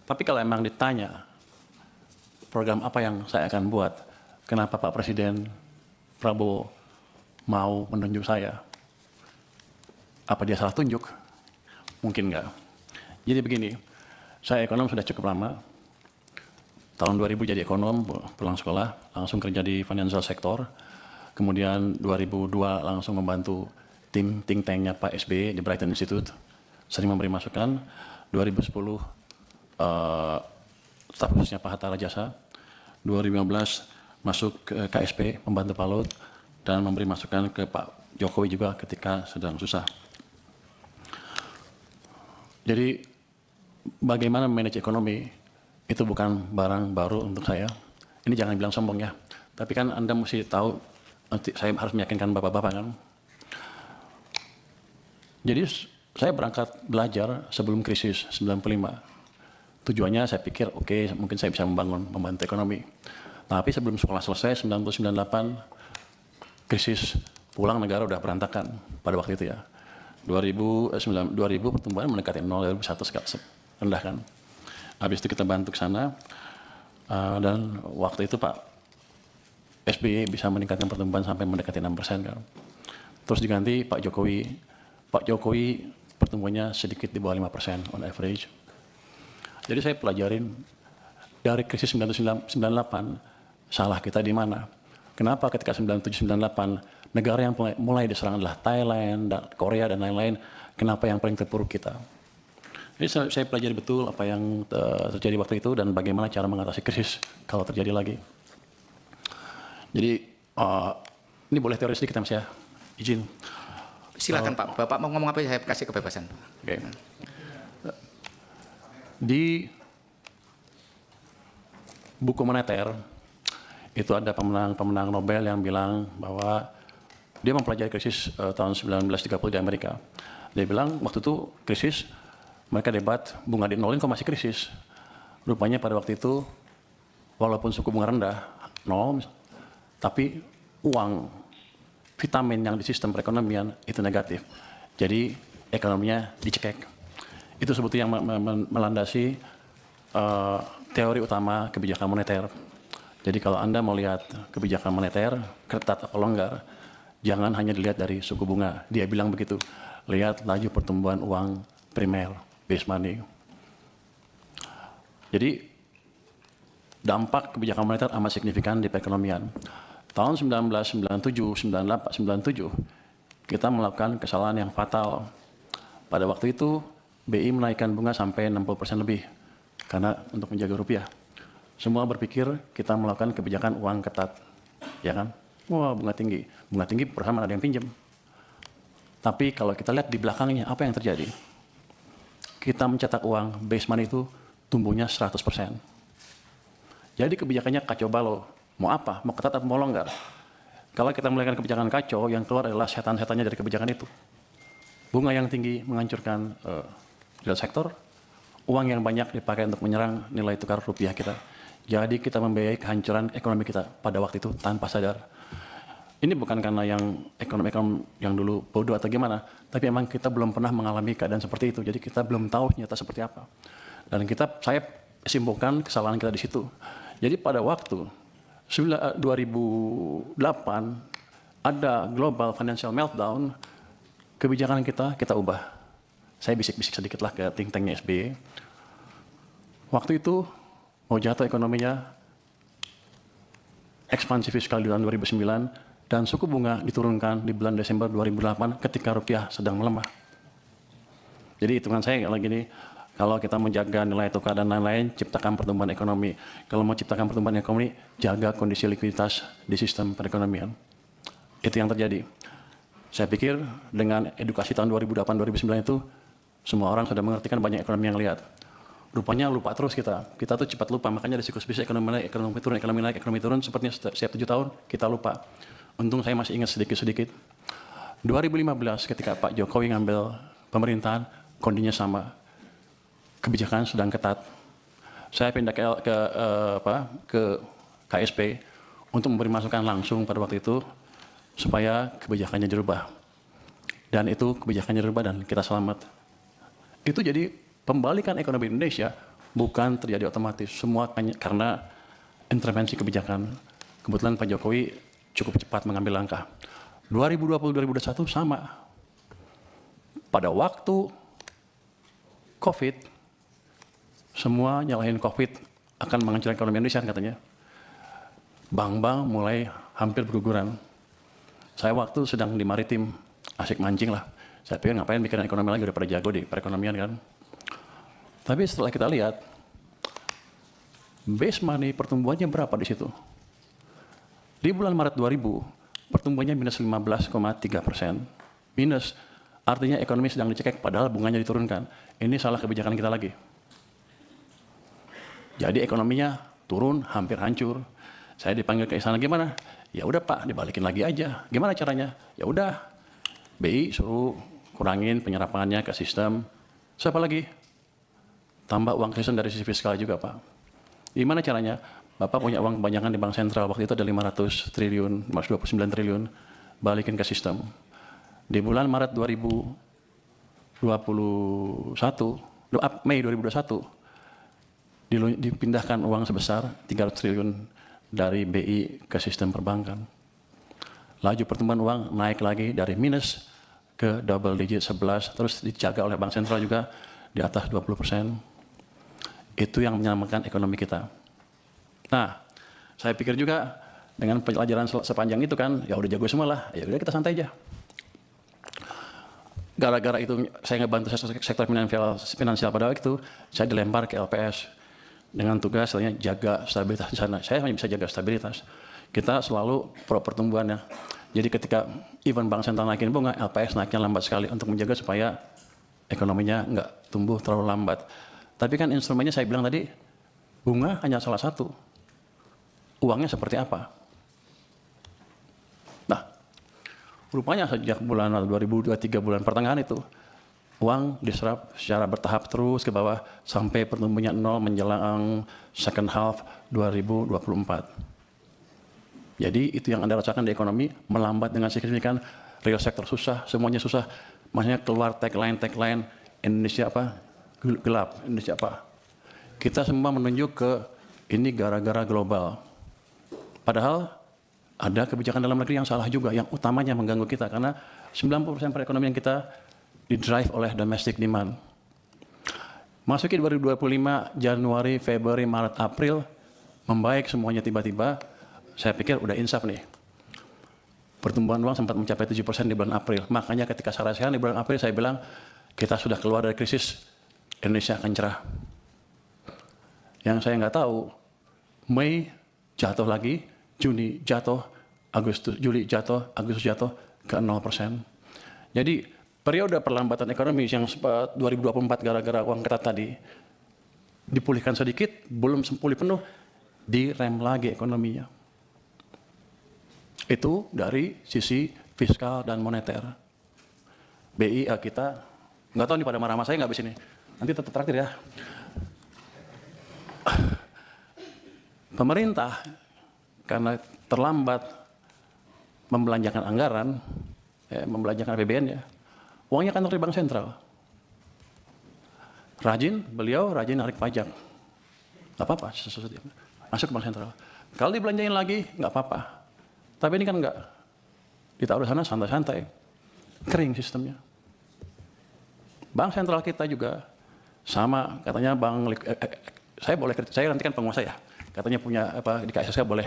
Tapi kalau emang ditanya program apa yang saya akan buat, kenapa Pak Presiden Prabowo mau menunjuk saya? Apa dia salah tunjuk? Mungkin enggak. Jadi begini, saya ekonom sudah cukup lama. Tahun 2000 jadi ekonom, pulang sekolah, langsung kerja di financial sector. Kemudian 2002 langsung membantu tim think tanknya Pak SBY di Brighton Institute. Sering memberi masukan. 2010 staf khususnya Pak Hatta Rajasa. 2015 masuk ke KSP, membantu Pak Luhut, dan memberi masukan ke Pak Jokowi juga ketika sedang susah. Jadi bagaimana manage ekonomi itu bukan barang baru untuk saya. Ini jangan bilang sombong ya. Tapi kan Anda mesti tahu, nanti saya harus meyakinkan bapak-bapak kan. Jadi saya berangkat belajar sebelum krisis 95. Tujuannya saya pikir oke, mungkin saya bisa membantu ekonomi. Tapi sebelum sekolah selesai 1998 krisis, pulang negara udah berantakan pada waktu itu ya. 2000 pertumbuhan mendekati 0, 2001 rendah kan. Habis itu kita bantu ke sana, dan waktu itu Pak SBY bisa meningkatkan pertumbuhan sampai mendekati 6% kan. Terus diganti Pak Jokowi. Pak Jokowi pertumbuhannya sedikit di bawah 5% on average. Jadi saya pelajarin dari krisis 1998, salah kita di mana. Kenapa ketika 97-98 negara yang mulai diserang adalah Thailand, Korea, dan lain-lain, kenapa yang paling terpuruk kita? Jadi saya pelajari betul apa yang terjadi waktu itu dan bagaimana cara mengatasi krisis kalau terjadi lagi. Jadi ini boleh teori sedikit Mas ya, izin. Silakan Pak, Bapak mau ngomong apa saya kasih kebebasan. Okay. Di buku moneter itu ada pemenang Nobel yang bilang bahwa dia mempelajari krisis tahun 1930 di Amerika. Dia bilang waktu itu krisis, mereka debat bunga di nolin kok masih krisis. Rupanya pada waktu itu walaupun suku bunga rendah, nol, tapi uang, vitamin yang di sistem perekonomian itu negatif. Jadi ekonominya dicekek. Itu sebetulnya yang melandasi teori utama kebijakan moneter. Jadi kalau Anda mau lihat kebijakan moneter, ketat atau longgar, jangan hanya dilihat dari suku bunga. Dia bilang begitu, lihat laju pertumbuhan uang primer, base money. Jadi dampak kebijakan moneter amat signifikan di perekonomian. Tahun 1997, 98, 97, kita melakukan kesalahan yang fatal. Pada waktu itu, BI menaikkan bunga sampai 60% lebih, karena untuk menjaga rupiah. Semua berpikir kita melakukan kebijakan uang ketat, ya kan? Wah, bunga tinggi perusahaan ada yang pinjam. Tapi kalau kita lihat di belakangnya, apa yang terjadi? Kita mencetak uang, base money itu tumbuhnya 100%. Jadi kebijakannya kacau balau. Mau apa? Mau ketat atau mau longgar? Kalau kita melakukan kebijakan kacau, yang keluar adalah setan-setannya dari kebijakan itu. Bunga yang tinggi menghancurkan real sektor, uang yang banyak dipakai untuk menyerang nilai tukar rupiah kita. Jadi kita membiayai kehancuran ekonomi kita pada waktu itu tanpa sadar. Ini bukan karena yang ekonom-ekonom yang dulu bodoh atau gimana, tapi memang kita belum pernah mengalami keadaan seperti itu. Jadi kita belum tahu nyata seperti apa. Dan saya simpulkan kesalahan kita di situ. Jadi pada waktu 2008 ada global financial meltdown, kebijakan kita ubah. Saya bisik-bisik sedikit lah ke think tanknya SBY. Waktu itu mau jatuh ekonominya, ekspansi fiskal di tahun 2009, dan suku bunga diturunkan di bulan Desember 2008 ketika rupiah sedang melemah. Jadi hitungan saya lagi ini, kalau kita menjaga nilai tukar dan lain-lain, ciptakan pertumbuhan ekonomi. Kalau mau ciptakan pertumbuhan ekonomi, jaga kondisi likuiditas di sistem perekonomian. Itu yang terjadi. Saya pikir dengan edukasi tahun 2008-2009 itu, semua orang sudah mengerti kan banyak ekonomi yang lihat. Rupanya lupa terus kita tuh cepat lupa, makanya ada siklus bisnis ekonomi naik, ekonomi turun, ekonomi turun, sepertinya setiap 7 tahun kita lupa. Untung saya masih ingat sedikit-sedikit. 2015 ketika Pak Jokowi ngambil pemerintahan, kondisinya sama. Kebijakan sedang ketat. Saya pindah ke KSP untuk memberi masukan langsung pada waktu itu supaya kebijakannya dirubah. Dan itu kebijakannya dirubah dan kita selamat. Itu jadi pembalikan ekonomi Indonesia bukan terjadi otomatis. Semua karena intervensi kebijakan. Kebetulan Pak Jokowi cukup cepat mengambil langkah. 2020-2021 sama. Pada waktu COVID, semua nyalahin COVID akan menghancurkan ekonomi Indonesia katanya. Bank-bank mulai hampir berguguran. Saya waktu sedang di maritim, asik mancing lah. Saya pikir ngapain bikin ekonomi lagi, udah pada jago di perekonomian kan. Tapi setelah kita lihat, base money pertumbuhannya berapa di situ? Di bulan Maret 2000, pertumbuhannya minus 15,3%. Minus, artinya ekonomi sedang dicekek padahal bunganya diturunkan. Ini salah kebijakan kita lagi. Jadi ekonominya turun, hampir hancur. Saya dipanggil ke istana, gimana? Ya udah Pak, dibalikin lagi aja. Gimana caranya? Ya udah, BI suruh kurangin penyerapannya ke sistem. Siapa lagi? Tambah uang sistem dari sisi fiskal juga Pak. Gimana caranya? Bapak punya uang kebanyakan di Bank Sentral, waktu itu ada 500 triliun, 529 triliun, balikin ke sistem. Di bulan Maret 2021, Mei 2021, dipindahkan uang sebesar 300 triliun dari BI ke sistem perbankan. Laju pertumbuhan uang naik lagi dari minus ke double digit 11, terus dijaga oleh Bank Sentral juga di atas 20%. Itu yang menyelamatkan ekonomi kita. Nah, saya pikir juga dengan pelajaran sepanjang itu kan, ya udah jago semua lah, ya udah kita santai aja. Gara-gara itu saya ngebantu sektor finansial pada waktu itu, saya dilempar ke LPS dengan tugas katanya jaga stabilitas di sana. Saya hanya bisa jaga stabilitas. Kita selalu pro pertumbuhan ya. Jadi ketika even Bank Sentral naikin bunga, LPS naiknya lambat sekali untuk menjaga supaya ekonominya nggak tumbuh terlalu lambat. Tapi kan instrumennya saya bilang tadi, bunga hanya salah satu. Uangnya seperti apa? Nah, rupanya sejak bulan 2023 bulan pertengahan itu, uang diserap secara bertahap terus ke bawah sampai pertumbuhannya 0 menjelang second half 2024. Jadi itu yang Anda rasakan di ekonomi, melambat dengan signifikan, real sector susah, semuanya susah. Makanya keluar tagline Indonesia apa? Gelap, Indonesia apa? Kita semua menunjuk ke ini gara-gara global. Padahal ada kebijakan dalam negeri yang salah juga, yang utamanya mengganggu kita karena 90% perekonomian kita didrive oleh domestic demand. Masuki 2025, Januari, Februari, Maret, April, membaik semuanya tiba-tiba, saya pikir udah insaf nih. Pertumbuhan uang sempat mencapai 7% di bulan April. Makanya ketika saya rasakan di bulan April, saya bilang, kita sudah keluar dari krisis, Indonesia akan cerah. Yang saya nggak tahu, Mei jatuh lagi, Juni jatuh, Juli jatuh, Agustus jatuh ke 0%. Jadi periode perlambatan ekonomi yang 2024 gara-gara uang ketat tadi dipulihkan sedikit, belum pulih penuh, direm lagi ekonominya. Itu dari sisi fiskal dan moneter. BI kita, nggak tahu nih pada marah-marah saya nggak habis ini. Nanti tetap traktir ya. Pemerintah karena terlambat membelanjakan anggaran, membelanjakan APBN ya, uangnya kan dari Bank Sentral. Beliau rajin narik pajak. Nggak apa-apa, masuk ke Bank Sentral. Kalau dibelanjain lagi, nggak apa-apa. Tapi ini kan nggak. Ditaruh sana santai-santai. Kering sistemnya. Bank Sentral kita juga sama, katanya saya nanti kan penguasa ya. Katanya punya apa di KSSK boleh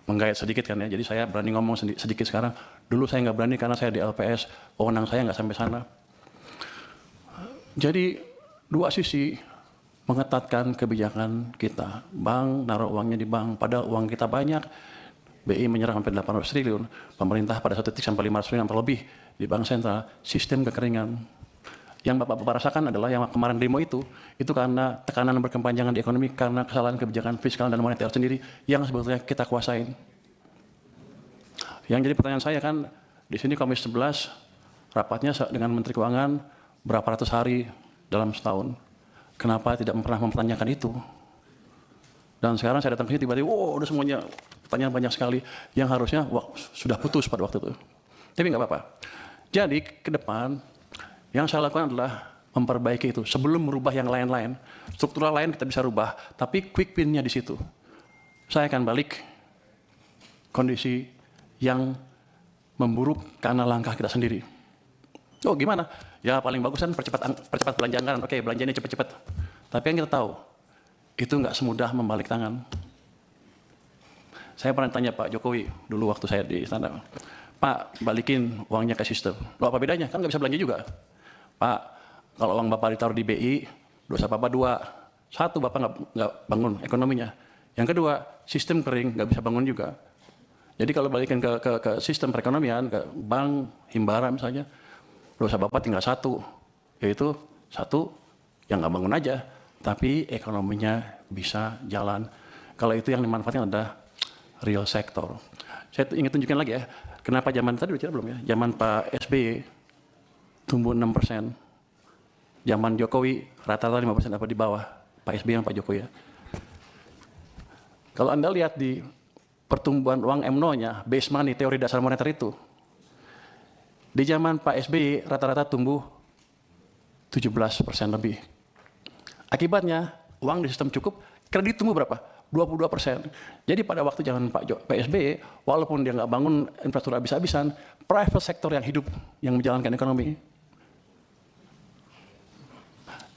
menggayat sedikit kan ya. Jadi saya berani ngomong sedikit sekarang. Dulu saya nggak berani karena saya di LPS, wewenang saya nggak sampai sana. Jadi dua sisi mengetatkan kebijakan kita. Bank naruh uangnya di bank, padahal uang kita banyak. BI menyerah sampai 800 triliun. Pemerintah pada satu titik sampai 500 triliun lebih di Bank Sentral. Sistem kekeringan. Yang Bapak rasakan adalah yang kemarin demo itu karena tekanan berkepanjangan di ekonomi karena kesalahan kebijakan fiskal dan moneter sendiri yang sebetulnya kita kuasain. Yang jadi pertanyaan saya kan, di sini Komisi 11 rapatnya dengan Menteri Keuangan berapa ratus hari dalam setahun. Kenapa tidak pernah mempertanyakan itu? Dan sekarang saya datang ke sini tiba-tiba, udah semuanya pertanyaan banyak sekali yang harusnya sudah putus pada waktu itu. Tapi nggak apa-apa. Jadi ke depan, yang saya lakukan adalah memperbaiki itu sebelum merubah yang lain-lain. struktural lain kita bisa rubah, tapi quick win-nya di situ. Saya akan balik kondisi yang memburuk karena langkah kita sendiri. Oh gimana? Ya paling bagus kan percepat belanja anggaran. Oke, belanjanya cepat-cepat. Tapi yang kita tahu, itu nggak semudah membalik tangan. Saya pernah tanya Pak Jokowi dulu waktu saya di istana, Pak, balikin uangnya ke sistem. Loh apa bedanya? Kan nggak bisa belanja juga. Pak, kalau uang Bapak ditaruh di BI, dosa Bapak dua. Satu, Bapak nggak bangun ekonominya. Yang kedua, sistem kering, nggak bisa bangun juga. Jadi kalau balikin ke sistem perekonomian, ke bank, himbara misalnya, dosa Bapak tinggal satu, yaitu satu yang nggak bangun aja, tapi ekonominya bisa jalan. Kalau itu yang dimanfaatkan adalah real sector. Saya ingin tunjukkan lagi ya, kenapa zaman tadi bicara belum ya, zaman Pak SBY tumbuh 6%, zaman Jokowi rata-rata 5% apa di bawah, Pak SBY dan Pak Jokowi ya. Kalau Anda lihat di pertumbuhan uang M0-nya, base money, teori dasar moneter itu, di zaman Pak SBY rata-rata tumbuh 17% lebih. Akibatnya, uang di sistem cukup, kredit tumbuh berapa? 22%. Jadi pada waktu zaman Pak SBY, walaupun dia nggak bangun infrastruktur habis-habisan, private sector yang hidup, yang menjalankan ekonomi.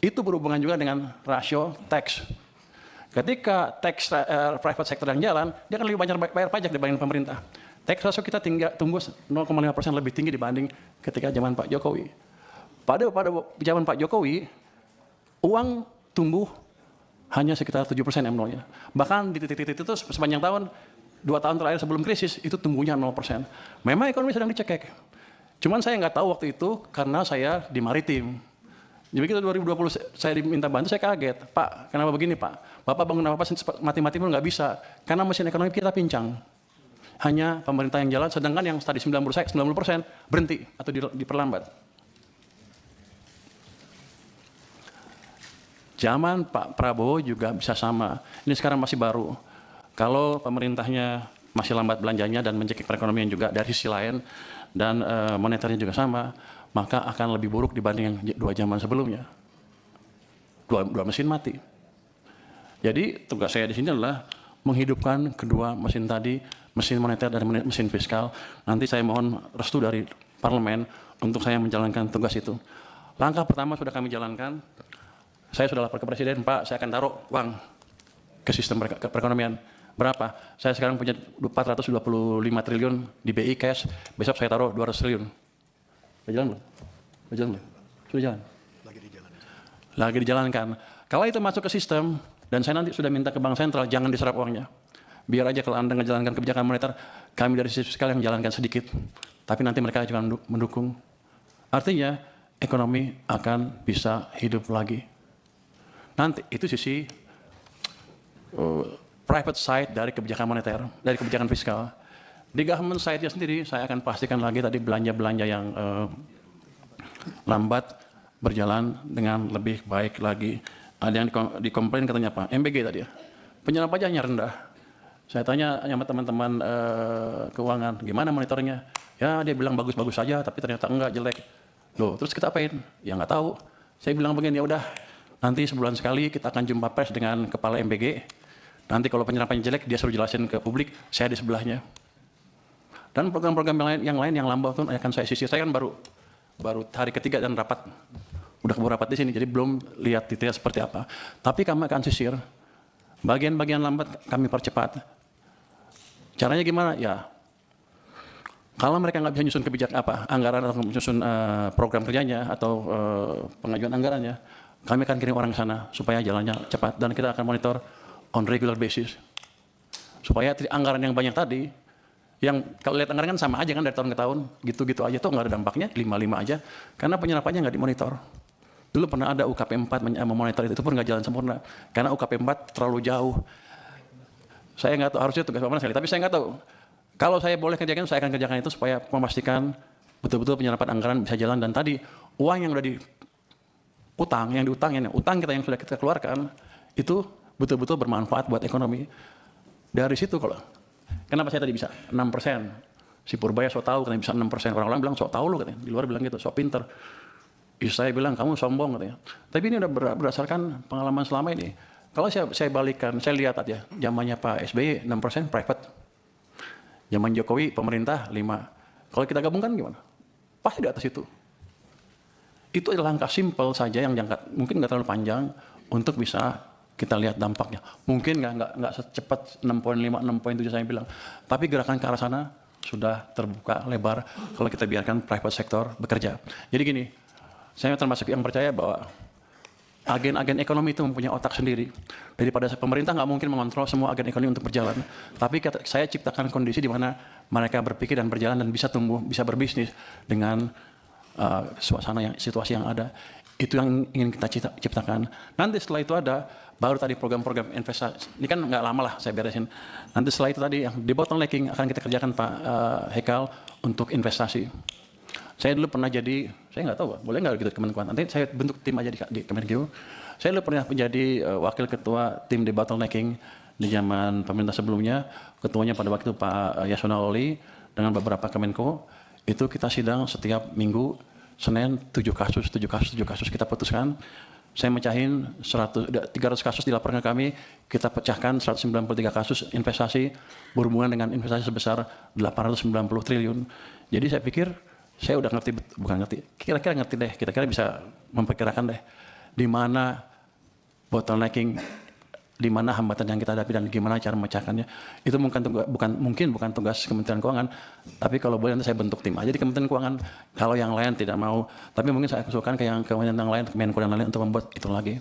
Itu berhubungan juga dengan rasio tax. Ketika tax private sector yang jalan, dia akan lebih banyak bayar pajak dibanding pemerintah. Tax ratio kita tumbuh 0,5% lebih tinggi dibanding ketika zaman Pak Jokowi. Pada zaman Pak Jokowi, uang tumbuh hanya sekitar 7% M0-nya. Bahkan di titik-titik itu sepanjang tahun, 2 tahun terakhir sebelum krisis, itu tumbuhnya 0%. Memang ekonomi sedang dicekek. Cuman saya nggak tahu waktu itu karena saya di maritim. Jadi begitu 2020 saya diminta bantu, saya kaget. Pak, kenapa begini Pak? Bapak bangun apa-apa mati-mati pun nggak bisa. Karena mesin ekonomi kita pincang. Hanya pemerintah yang jalan, sedangkan yang tadi 90% berhenti atau diperlambat. Zaman Pak Prabowo juga bisa sama. Ini sekarang masih baru. Kalau pemerintahnya masih lambat belanjanya dan mencekik perekonomian juga dari sisi lain, dan moneternya juga sama, maka akan lebih buruk dibanding yang 2 zaman sebelumnya. Dua mesin mati. Jadi tugas saya di sini adalah menghidupkan kedua mesin tadi, mesin moneter dan mesin fiskal. Nanti saya mohon restu dari parlemen untuk saya menjalankan tugas itu. Langkah pertama sudah kami jalankan. Saya sudah lapor ke Presiden, Pak, saya akan taruh uang ke sistem perekonomian. Berapa? Saya sekarang punya 425 triliun di BI cash, besok saya taruh 200 triliun. Sudah jalan belum? Sudah jalan belum? Sudah jalan? Lagi dijalankan. Kalau itu masuk ke sistem, dan saya nanti sudah minta ke Bank Sentral, jangan diserap uangnya. Biar aja kalau Anda menjalankan kebijakan moneter, kami dari sisi fiskal yang menjalankan sedikit. Tapi nanti mereka juga mendukung. Artinya, ekonomi akan bisa hidup lagi. Nanti itu sisi private side dari kebijakan moneter, dari kebijakan fiskal. Di government side-nya sendiri, saya akan pastikan lagi tadi belanja-belanja yang lambat berjalan dengan lebih baik lagi. Ada yang dikomplain katanya Pak, MBG tadi ya, penyerapan pajaknya rendah. Saya tanya sama teman-teman keuangan, gimana monitornya? Ya dia bilang bagus-bagus saja, tapi ternyata enggak, jelek. Loh, terus kita apain? Ya nggak tahu. Saya bilang begini, ya udah. Nanti sebulan sekali kita akan jumpa pers dengan kepala MBG. Nanti kalau penyerapannya jelek, dia suruh jelasin ke publik, saya di sebelahnya. Dan program-program yang lain yang lambat pun akan saya sisir. Saya kan baru hari ketiga dan rapat. Udah keburu rapat di sini, jadi belum lihat detail seperti apa. Tapi kami akan sisir. Bagian-bagian lambat kami percepat. Caranya gimana? Ya, kalau mereka nggak bisa nyusun kebijakan anggaran atau nyusun program kerjanya atau pengajuan anggarannya, kami akan kirim orang ke sana supaya jalannya cepat dan kita akan monitor on regular basis. Supaya anggaran yang banyak tadi, yang kalau lihat anggaran kan sama aja kan dari tahun ke tahun, gitu-gitu aja tuh nggak ada dampaknya, 5-5 aja, karena penyerapannya nggak dimonitor. Dulu pernah ada UKP 4 memonitor itu pun nggak jalan sempurna, karena UKP 4 terlalu jauh. Saya nggak tahu, harusnya tugas Pak Menas sekali, tapi saya nggak tahu. Kalau saya boleh kerjakan, saya akan kerjakan itu supaya memastikan betul-betul penyerapan anggaran bisa jalan, dan tadi uang yang udah utang kita yang sudah kita keluarkan itu betul-betul bermanfaat buat ekonomi. Dari situ kalau kenapa saya tadi bisa 6%? Si Purbaya sok tahu katanya bisa 6%. Orang-orang bilang sok tahu loh katanya. Di luar bilang gitu, sok pinter. Istri saya bilang, kamu sombong katanya. Tapi ini udah berdasarkan pengalaman selama ini. Kalau saya balikan, saya lihat aja, zamannya Pak SBY 6% private. Zaman Jokowi pemerintah 5. Kalau kita gabungkan gimana? Pasti di atas itu. Itu adalah langkah simpel saja yang mungkin nggak terlalu panjang untuk bisa kita lihat dampaknya. Mungkin nggak secepat 6,5, 6,7 saya bilang. Tapi gerakan ke arah sana sudah terbuka lebar kalau kita biarkan private sector bekerja. Jadi gini, saya termasuk yang percaya bahwa agen-agen ekonomi itu mempunyai otak sendiri. Daripada pemerintah nggak mungkin mengontrol semua agen ekonomi untuk berjalan. Tapi saya ciptakan kondisi di mana mereka berpikir dan berjalan dan bisa tumbuh, bisa berbisnis dengan situasi yang ada. Itu yang ingin kita ciptakan. Nanti setelah itu ada, baru tadi program-program investasi. Ini kan nggak lama lah saya beresin. Nanti setelah itu tadi yang debottlenecking akan kita kerjakan Pak Hekal untuk investasi. Saya dulu pernah jadi, saya nggak tahu, boleh nggak gitu Kemenkuan. Nanti saya bentuk tim aja di Kemenku. Saya dulu pernah menjadi wakil ketua tim debottlenecking di zaman pemerintah sebelumnya. Ketuanya pada waktu Pak Yasona Lawli dengan beberapa Kemenko. Itu kita sidang setiap minggu, Senin 7 kasus kita putuskan. Saya mecahin 300 kasus dilaporkan ke kami, kita pecahkan 193 kasus investasi berhubungan dengan investasi sebesar 890 triliun. Jadi saya pikir, saya udah ngerti, bukan ngerti, kira-kira ngerti deh, kira-kira bisa memperkirakan deh di mana bottlenecking, di mana hambatan yang kita hadapi dan gimana cara memecahkannya. Itu bukan tugas Kementerian Keuangan, tapi kalau boleh nanti saya bentuk tim aja di Kementerian Keuangan. Kalau yang lain tidak mau, tapi mungkin saya usulkan ke kementerian yang lain, Kemenko dan lain untuk membuat itu lagi.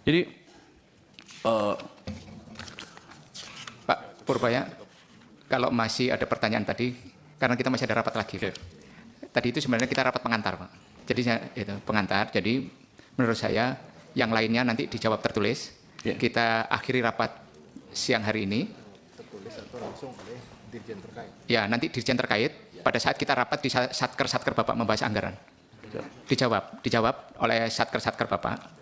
Jadi Pak Purbaya, kalau masih ada pertanyaan tadi, karena kita masih ada rapat lagi. Okay. Tadi itu sebenarnya kita rapat pengantar, Pak. Jadi itu pengantar. Jadi menurut saya yang lainnya nanti dijawab tertulis. Yeah. Kita akhiri rapat siang hari ini. Tertulis atau langsung oleh dirjen terkait. Ya, nanti dirjen terkait. Pada saat kita rapat di satker Bapak membahas anggaran. Yeah. Dijawab oleh satker Bapak.